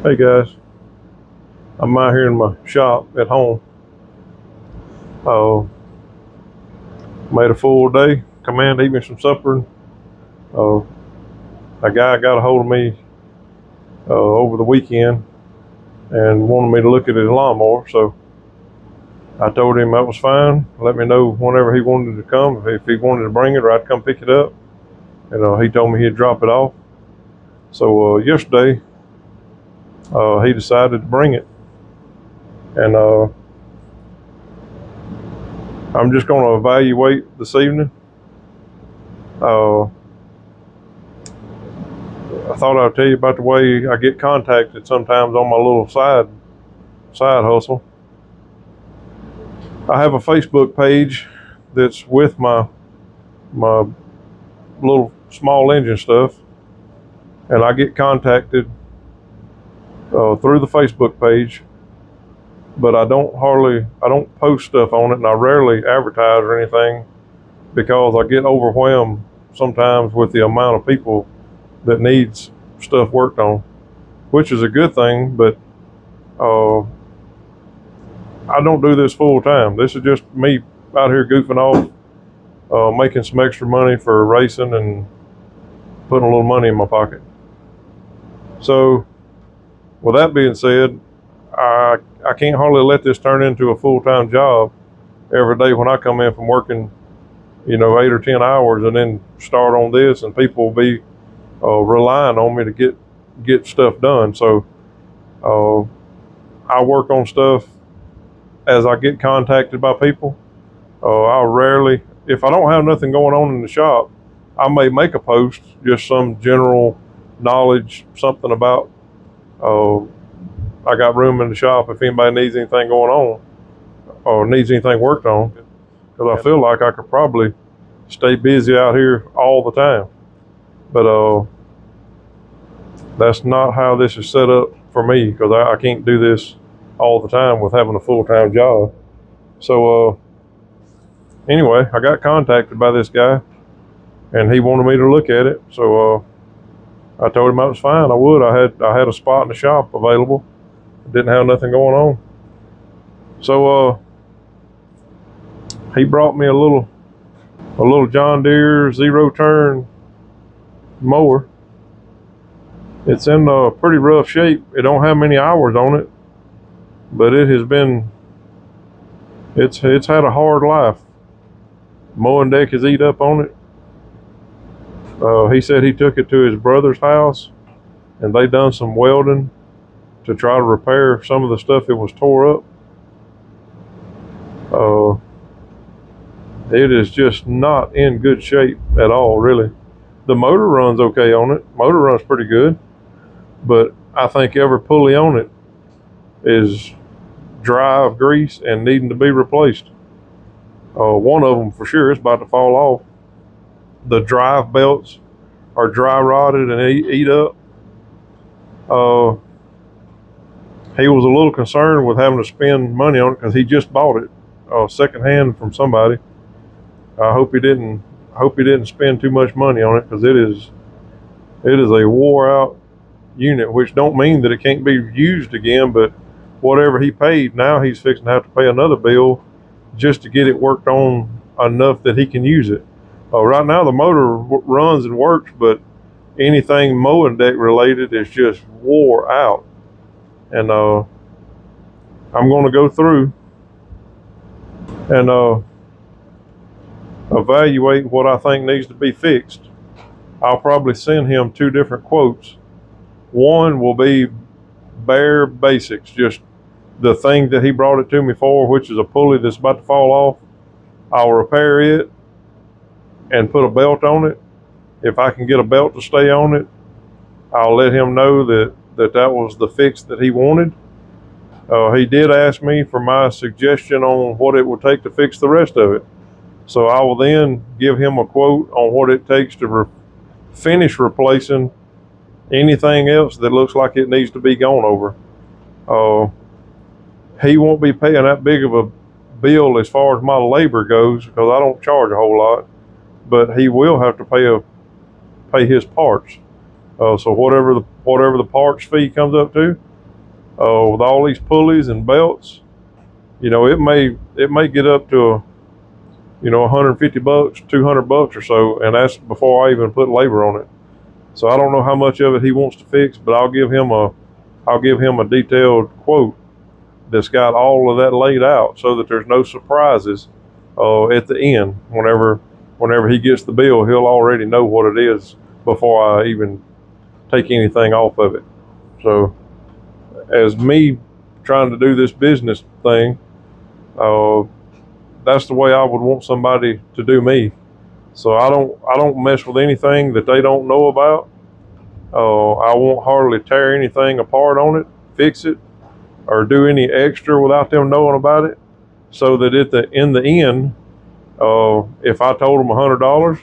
Hey guys, I'm out here in my shop at home. Uh, Made a full day. Come in to eat me some supper. Uh, a guy got a hold of me over the weekend and wanted me to look at his lawnmower. So I told him that was fine. Let me know whenever he wanted to come. If he wanted to bring it, or I'd come pick it up. And he told me he'd drop it off. So yesterday he decided to bring it, and I'm just going to evaluate this evening. I thought I'd tell you about the way I get contacted sometimes on my little side hustle. I have a Facebook page that's with my little small engine stuff, and I get contacted through the Facebook page, but I don't post stuff on it, and I rarely advertise or anything because I get overwhelmed sometimes with the amount of people that needs stuff worked on, which is a good thing, but I don't do this full time. This is just me out here goofing off, making some extra money for racing and putting a little money in my pocket. So with that being said, I can't hardly let this turn into a full-time job every day when I come in from working 8 or 10 hours and then start on this, and people will be relying on me to get stuff done. So I work on stuff as I get contacted by people. I'll rarely, if I don't have nothing going on in the shop, I may make a post, just some general knowledge, something about I got room in the shop if anybody needs anything going on or needs anything worked on, because I feel like I could probably stay busy out here all the time. But that's not how this is set up for me, because I can't do this all the time with having a full-time job. So anyway, I got contacted by this guy, and he wanted me to look at it. So I told him that was fine. I would. I had a spot in the shop available. Didn't have nothing going on. So he brought me a little John Deere zero-turn mower. It's in pretty rough shape. It don't have many hours on it, but it's had a hard life. Mowing deck is eat up on it. He said he took it to his brother's house, and they done some welding to try to repair some of the stuff that was tore up. It is just not in good shape at all, really. The motor runs okay on it. Motor runs pretty good, but I think every pulley on it is dry of grease and needing to be replaced. One of them for sure is about to fall off. The drive belts are dry rotted and eat up. He was a little concerned with having to spend money on it because he just bought it secondhand from somebody. I hope he didn't spend too much money on it, because it is a wore out unit, which don't mean that it can't be used again, but whatever he paid, now he's fixing to have to pay another bill just to get it worked on enough that he can use it. Right now the motor runs and works, but anything mowing deck related is just wore out. And I'm going to go through and evaluate what I think needs to be fixed. I'll probably send him 2 different quotes. One will be bare basics, just the thing that he brought it to me for, which is a pulley that's about to fall off. I'll repair it and put a belt on it. If I can get a belt to stay on it, I'll let him know that was the fix that he wanted. He did ask me for my suggestion on what it would take to fix the rest of it. So I will then give him a quote on what it takes to finish replacing anything else that looks like it needs to be gone over. He won't be paying that big of a bill as far as my labor goes, because I don't charge a whole lot, but he will have to pay his parts. So whatever the parts fee comes up to, with all these pulleys and belts, you know, it may get up to, you know, 150 bucks, 200 bucks or so, and that's before I even put labor on it. So I don't know how much of it he wants to fix, but I'll give him a detailed quote that's got all of that laid out so that there's no surprises at the end. Whenever he gets the bill, he'll already know what it is before I even take anything off of it. So as me trying to do this business thing, that's the way I would want somebody to do me. So I don't mess with anything that they don't know about. I won't hardly tear anything apart on it, fix it, or do any extra without them knowing about it. So that in the end, if I told them $100,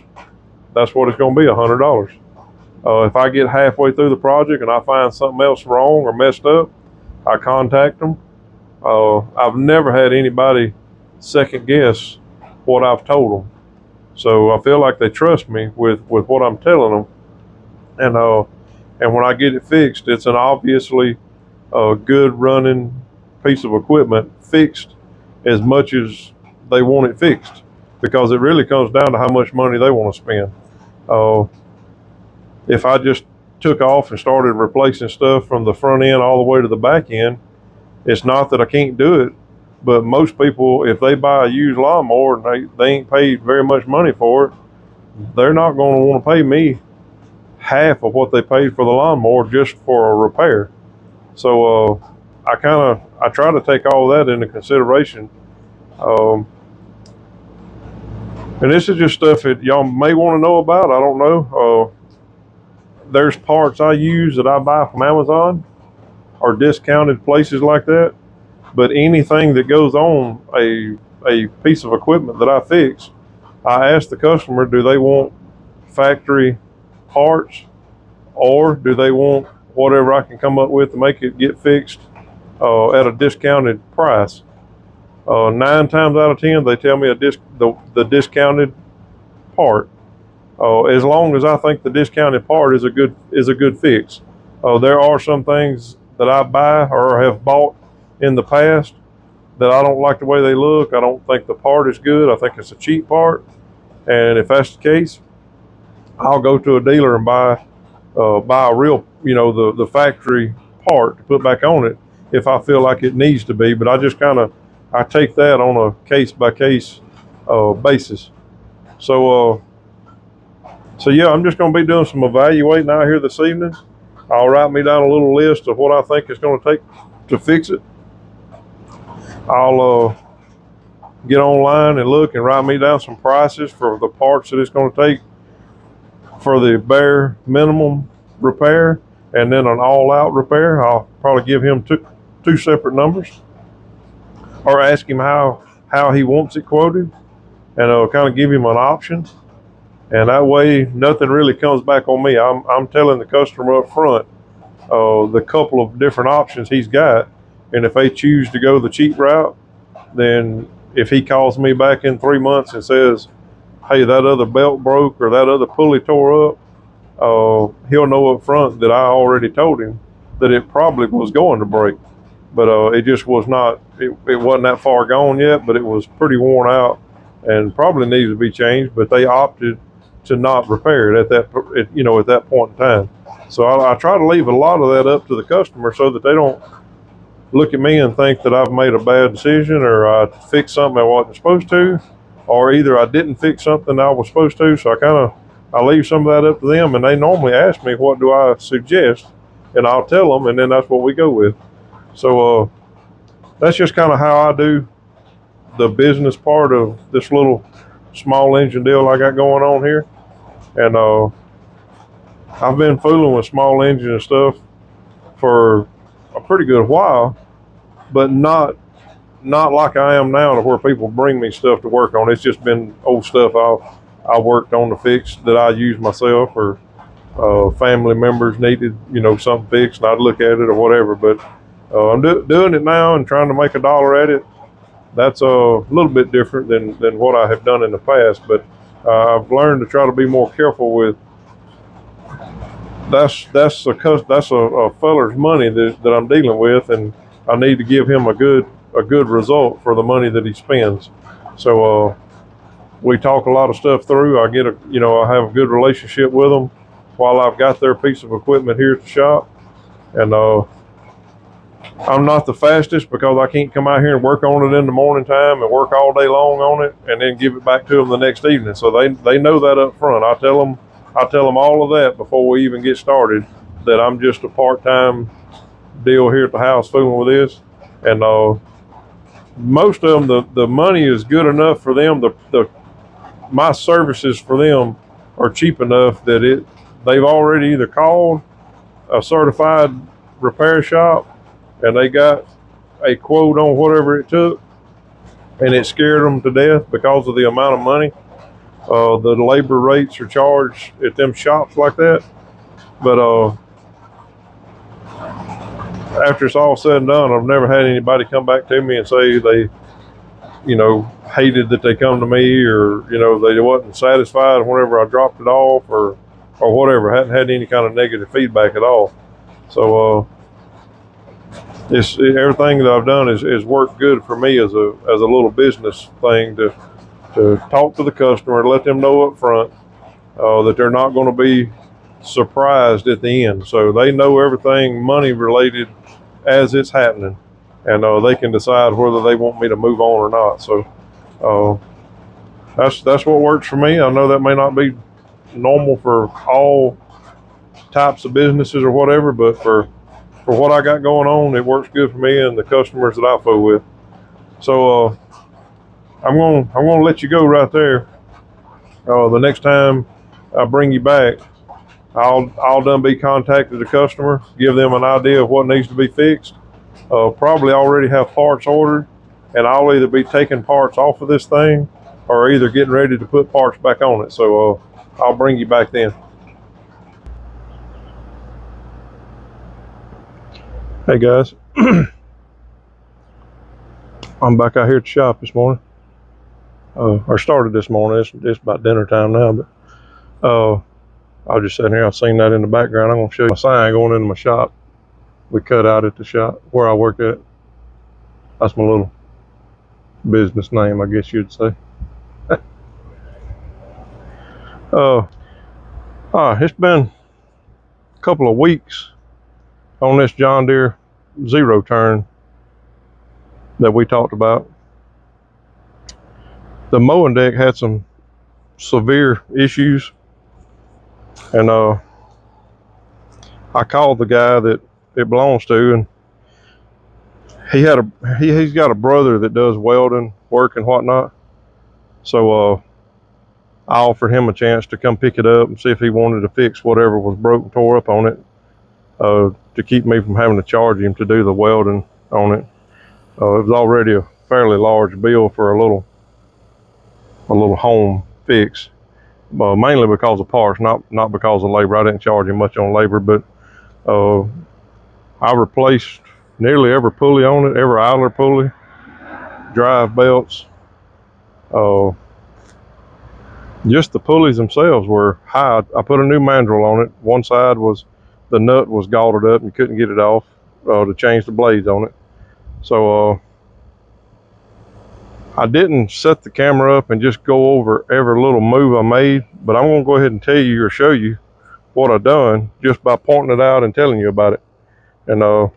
that's what it's going to be, $100. If I get halfway through the project and I find something else wrong or messed up, I contact them. I've never had anybody second guess what I've told them. So I feel like they trust me with what I'm telling them. And when I get it fixed, it's an obviously good running piece of equipment, fixed as much as they want it fixed, because it really comes down to how much money they want to spend. If I just took off and started replacing stuff from the front end all the way to the back end, it's not that I can't do it, but most people, if they buy a used lawnmower and they ain't paid very much money for it, they're not going to want to pay me half of what they paid for the lawnmower just for a repair. So I try to take all that into consideration. And this is just stuff that y'all may want to know about. I don't know. There's parts I use that I buy from Amazon or discounted places like that. But anything that goes on a piece of equipment that I fix, I ask the customer, do they want factory parts, or do they want whatever I can come up with to make it get fixed at a discounted price? 9 times out of 10, they tell me the discounted part. As long as I think the discounted part is a good fix. There are some things that I buy or have bought in the past that I don't like the way they look. I don't think the part is good. I think it's a cheap part. And if that's the case, I'll go to a dealer and buy a real, you know, the factory part to put back on it if I feel like it needs to be. But I take that on a case by case basis. So yeah, I'm just going to be doing some evaluating out here this evening. I'll write me down a little list of what I think it's going to take to fix it. I'll get online and look and write me down some prices for the parts that it's going to take for the bare minimum repair, and then an all-out repair. I'll probably give him two separate numbers, or ask him how he wants it quoted, and I'll kind of give him an option. And that way, nothing really comes back on me. I'm telling the customer up front the couple of different options he's got, and if they choose to go the cheap route, then if he calls me back in 3 months and says, hey, that other belt broke or that other pulley tore up, he'll know up front that I already told him that it probably was going to break. But it just was not, it wasn't that far gone yet, but it was pretty worn out and probably needs to be changed, but they opted to not repair it at that point in time. So I try to leave a lot of that up to the customer so that they don't look at me and think that I've made a bad decision, or I fixed something I wasn't supposed to, or either I didn't fix something I was supposed to. So I leave some of that up to them, and they normally ask me, what do I suggest? And I'll tell them, and then that's what we go with. So that's just kind of how I do the business part of this little small engine deal I got going on here. And I've been fooling with small engine and stuff for a pretty good while, but not like I am now, to where people bring me stuff to work on. It's just been old stuff I worked on to fix that I use myself, or family members needed, something fixed, and I'd look at it or whatever. But I'm doing it now and trying to make $1 at it. That's a little bit different than what I have done in the past, but I've learned to try to be more careful with a feller's money that I'm dealing with, and I need to give him a good result for the money that he spends. So we talk a lot of stuff through. I get I have a good relationship with them while I've got their piece of equipment here at the shop, and I'm not the fastest because I can't come out here and work on it in the morning time and work all day long on it and then give it back to them the next evening. So they know that up front. I tell them all of that before we even get started, that I'm just a part-time deal here at the house fooling with this. And most of them, the money is good enough for them. My services for them are cheap enough that they've already either called a certified repair shop and they got a quote on whatever it took, and it scared them to death because of the amount of money the labor rates are charged at them shops like that. But after it's all said and done, I've never had anybody come back to me and say they hated that they come to me, or they wasn't satisfied whenever I dropped it off, or whatever. I hadn't had any kind of negative feedback at all. So everything that I've done is worked good for me as a little business thing, to talk to the customer and let them know up front that they're not going to be surprised at the end. So they know everything money related as it's happening, and they can decide whether they want me to move on or not. So that's what works for me. I know that may not be normal for all types of businesses or whatever, but for what I got going on, it works good for me and the customers that I fool with. So I'm gonna let you go right there. The next time I bring you back, I'll done be contacted the customer, give them an idea of what needs to be fixed. Probably already have parts ordered, and I'll either be taking parts off of this thing or either getting ready to put parts back on it. So I'll bring you back then. Hey guys, I'm back out here at the shop this morning. Or started this morning. It's about dinner time now, but I was just sitting here. I've seen that in the background. I'm gonna show you my sign going into my shop. We cut out at the shop where I work at. That's my little business name, I guess you'd say. It's been a couple of weeks on this John Deere zero turn that we talked about. The mowing deck had some severe issues, and I called the guy that it belongs to, and he's got a brother that does welding work and whatnot. So I offered him a chance to come pick it up and see if he wanted to fix whatever was broke and tore up on it, to keep me from having to charge him to do the welding on it. It was already a fairly large bill for a little home fix, mainly because of parts, not because of labor. I didn't charge him much on labor, but I replaced nearly every pulley on it, every idler pulley, drive belts. Just the pulleys themselves were high. I put a new mandrel on it. One side the nut was galled up and couldn't get it off to change the blades on it. So I didn't set the camera up and just go over every little move I made, but I'm gonna go ahead and tell you or show you what I done just by pointing it out and telling you about it. And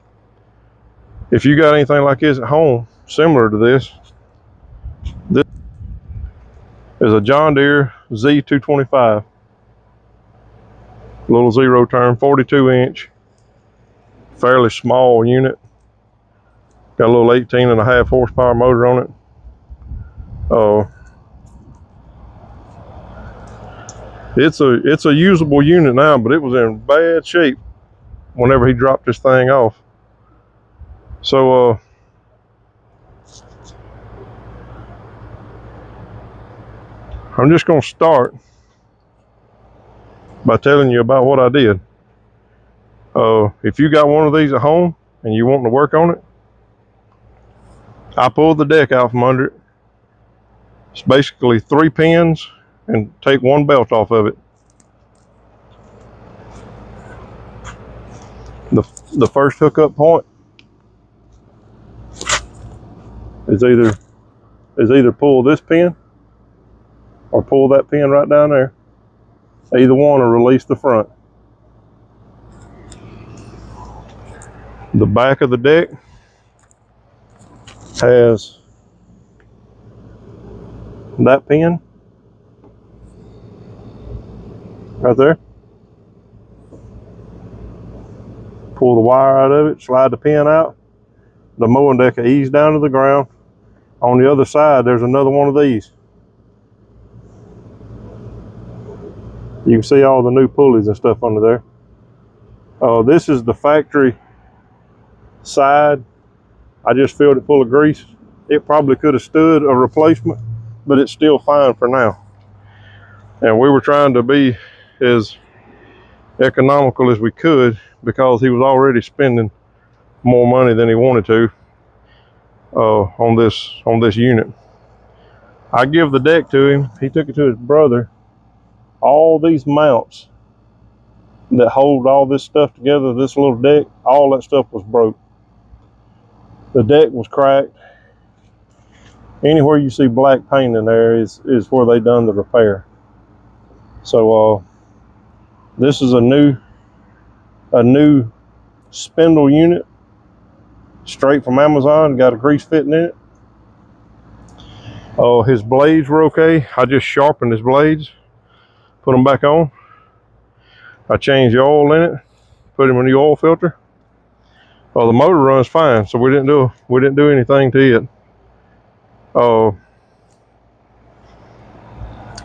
if you got anything like this at home, similar to this is a John Deere Z225. Little zero turn, 42-inch, fairly small unit. Got a little 18.5 horsepower motor on it. It's a usable unit now, but it was in bad shape whenever he dropped this thing off. So I'm just gonna start by telling you about what I did. If you got one of these at home and you want to work on it, I pulled the deck out from under it. It's basically 3 pins and take one belt off of it. The first hookup point is either pull this pin or pull that pin right down there. Either one will release the front. The back of the deck has that pin right there. Pull the wire out of it, slide the pin out. The mowing deck will ease down to the ground. On the other side, there's another one of these. You can see all the new pulleys and stuff under there. This is the factory side. I just filled it full of grease. It probably could have stood a replacement, but it's still fine for now. And we were trying to be as economical as we could because he was already spending more money than he wanted to on this unit. I give the deck to him. He took it to his brother. All these mounts that hold all this stuff together, this little deck, all that stuff was broke. The deck was cracked. Anywhere you see black paint in there is where they done the repair. So this is a new spindle unit, straight from Amazon. Got a grease fitting in it. His blades were okay. I just sharpened his blades, put them back on. I changed the oil in it, put him in the oil filter. The motor runs fine, so we didn't do anything to it.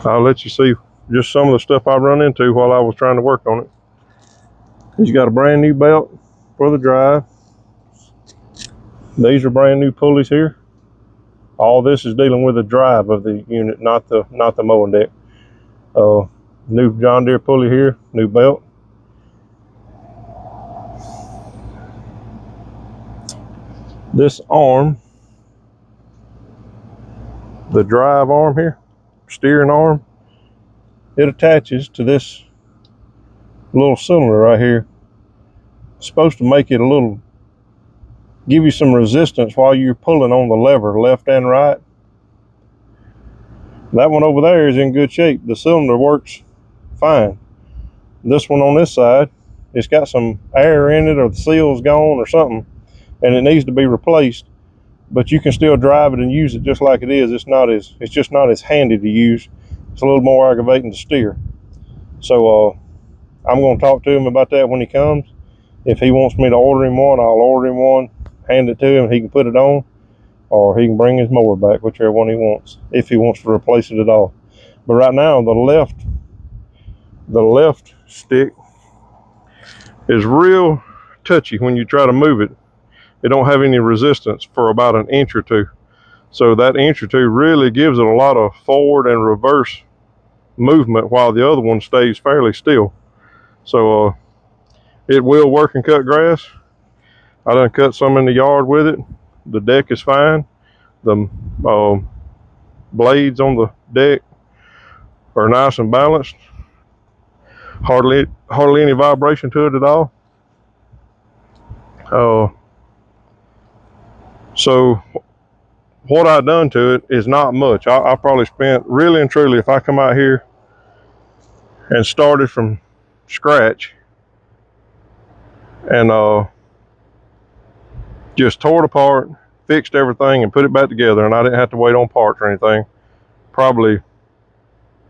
I'll let you see just some of the stuff I run into while I was trying to work on it. He's got a brand new belt for the drive. These are brand new pulleys here. All this is dealing with the drive of the unit, not the mowing deck. New John Deere pulley here, new belt. This arm, the drive arm here, steering arm, it attaches to this little cylinder right here. It's supposed to make it give you some resistance while you're pulling on the lever, left and right. That one over there is in good shape. The cylinder works fine. This one on this side, it's got some air in it, or the seal's gone or something, and it needs to be replaced. But you can still drive it and use it just like it is. It's just not as handy to use. It's a little more aggravating to steer. So I'm going to talk to him about that when he comes. If he wants me to order him one, I'll order him one, hand it to him, he can put it on, or he can bring his mower back, whichever one he wants, if he wants to replace it at all. But right now, the left stick is real touchy when you try to move it. It don't have any resistance for about an inch or two. So that inch or two really gives it a lot of forward and reverse movement while the other one stays fairly still. So it will work and cut grass. I done cut some in the yard with it. The deck is fine. The blades on the deck are nice and balanced. Hardly any vibration to it at all. So what I done to it is not much. I probably spent, really and truly, if I come out here and started from scratch and just tore it apart, fixed everything and put it back together, and I didn't have to wait on parts or anything, probably,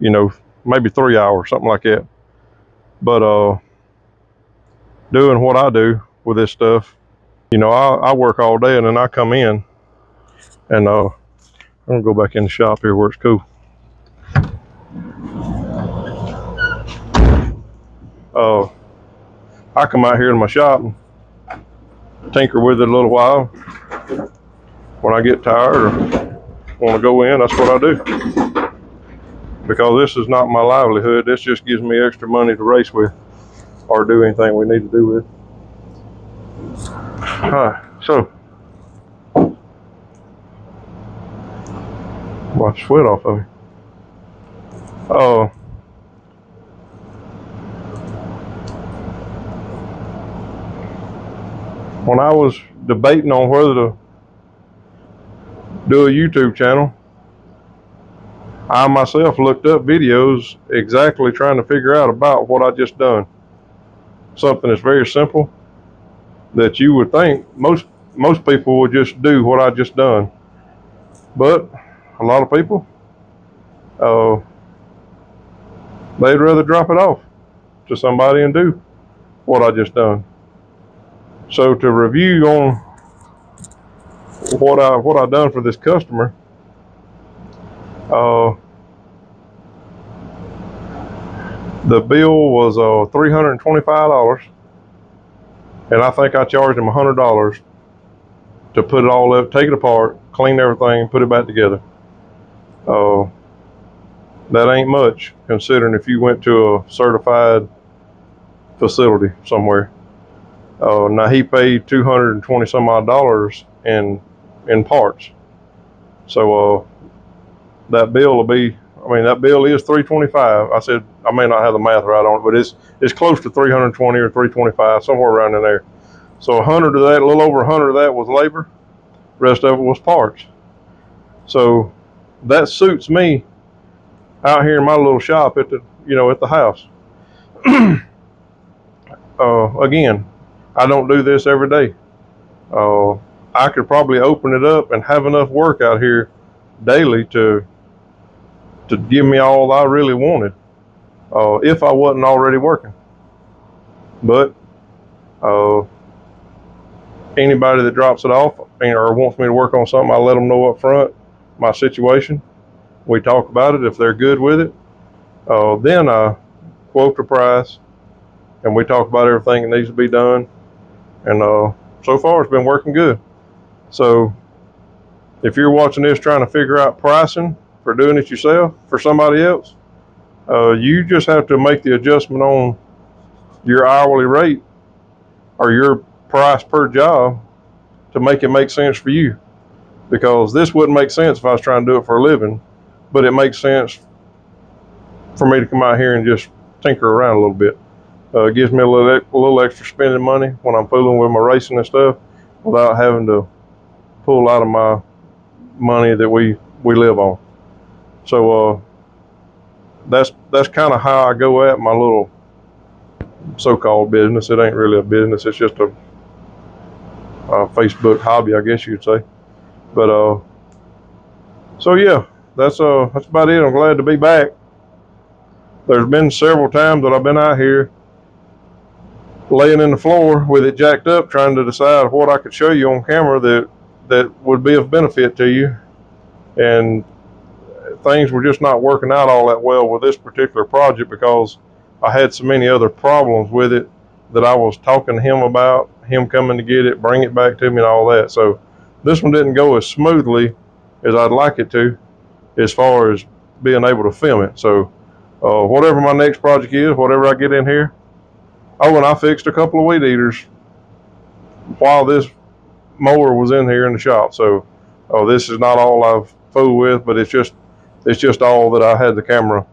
maybe 3 hours, something like that. But doing what I do with this stuff, I work all day and then I come in and I'm gonna go back in the shop here where it's cool. I come out here in my shop and tinker with it a little while. When I get tired or want to go in, that's what I do. Because this is not my livelihood. This just gives me extra money to race with or do anything we need to do with. So wipe the sweat off of me. when I was debating on whether to do a YouTube channel, I myself looked up videos exactly trying to figure out about what I just done. Something that's very simple that you would think most people would just do what I just done. But a lot of people, they'd rather drop it off to somebody and do what I just done. So to review on what I done for this customer, the bill was $325, and I think I charged him $100 to put it all up, take it apart, clean everything, put it back together. That ain't much considering if you went to a certified facility somewhere. Now he paid $220 some odd in parts. So that bill will be, that bill is $325. I said I may not have the math right on it, but it's close to $320 or $325, somewhere around in there. So 100 of that, a little over 100 of that was labor. Rest of it was parts. So that suits me out here in my little shop at the house. Again, I don't do this every day. I could probably open it up and have enough work out here daily to give me all I really wanted, if I wasn't already working. But anybody that drops it off or wants me to work on something, I let them know up front my situation. We talk about it. If they're good with it, then I quote the price and we talk about everything that needs to be done. And so far it's been working good. So if you're watching this trying to figure out pricing for doing it yourself for somebody else, you just have to make the adjustment on your hourly rate or your price per job to make it make sense for you. Because this wouldn't make sense if I was trying to do it for a living, but it makes sense for me to come out here and just tinker around a little bit. It gives me a little extra spending money when I'm fooling with my racing and stuff without having to pull out of my money that we live on. So that's kind of how I go at my little so-called business. It ain't really a business. It's just a Facebook hobby, I guess you'd say. But so yeah, that's about it. I'm glad to be back. There's been several times that I've been out here laying in the floor with it jacked up, trying to decide what I could show you on camera that would be of benefit to you, and things were just not working out all that well with this particular project because I had so many other problems with it that I was talking to him about, him coming to get it, bring it back to me and all that. So this one didn't go as smoothly as I'd like it to as far as being able to film it. So whatever my next project is, whatever I get in here. Oh, and I fixed a couple of weed eaters while this mower was in here in the shop. So this is not all I've fooled with, but it's just all that I had the camera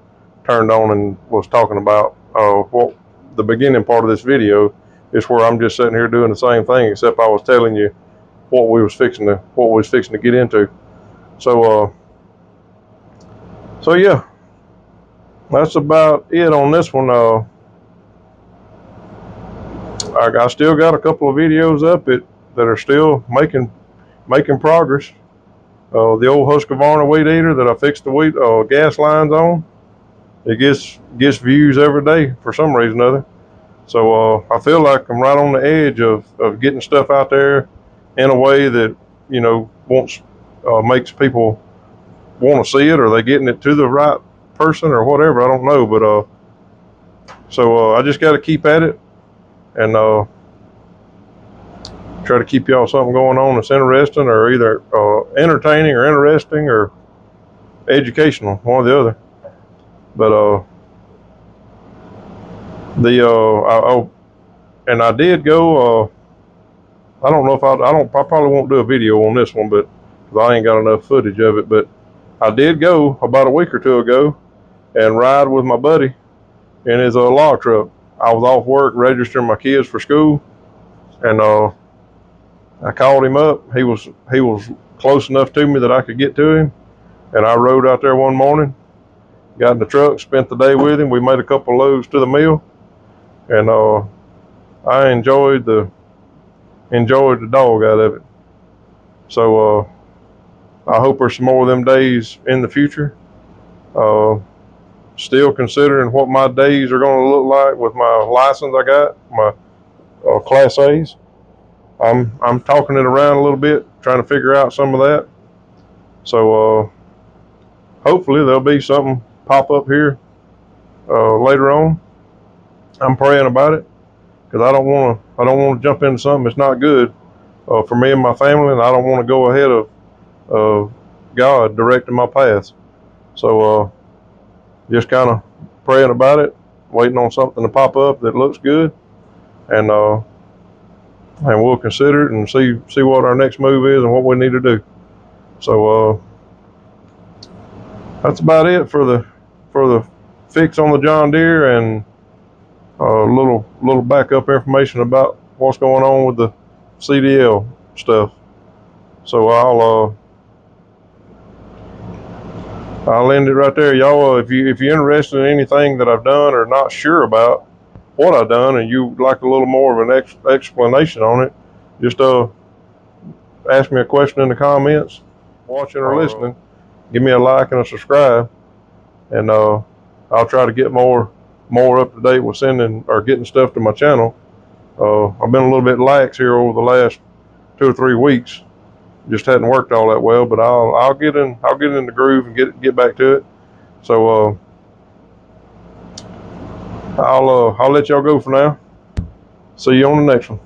turned on and was talking about. What the beginning part of this video is where I'm just sitting here doing the same thing, except I was telling you what we was fixing to get into. So yeah, that's about it on this one. I still got a couple of videos up that are still making progress. The old Husqvarna weed eater that I fixed the gas lines on, it gets views every day for some reason or other. So I feel like I'm right on the edge of getting stuff out there in a way that makes people want to see it, or they getting it to the right person or whatever. I don't know, but so I just got to keep at it and try to keep y'all something going on that's interesting, or either entertaining or interesting or educational, one or the other. But and I did go. I don't know if I probably won't do a video on this one, but because I ain't got enough footage of it. But I did go about a week or two ago and ride with my buddy in his log truck. I was off work registering my kids for school, and I called him up. He was close enough to me that I could get to him, and I rode out there one morning, got in the truck, spent the day with him. We made a couple loads to the mill, and I enjoyed the dog out of it. So I hope there's some more of them days in the future. Still considering what my days are going to look like with my license I got, my Class A's. I'm talking it around a little bit, trying to figure out some of that. So hopefully there'll be something pop up here later on. I'm praying about it because I don't want to jump into something that's not good for me and my family, and I don't want to go ahead of God directing my paths. So just kind of praying about it, waiting on something to pop up that looks good, and we'll consider it and see what our next move is and what we need to do. So that's about it for the fix on the John Deere, and little backup information about what's going on with the CDL stuff. So I'll end it right there, y'all. If you're interested in anything that I've done or not sure about what I've done, and you'd like a little more of an explanation on it, just ask me a question in the comments. Watching or listening, give me a like and a subscribe, and I'll try to get more up to date with sending or getting stuff to my channel. I've been a little bit lax here over the last 2 or 3 weeks. Just hadn't worked all that well, but I'll get in the groove and get back to it. So I'll let y'all go for now. See you on the next one.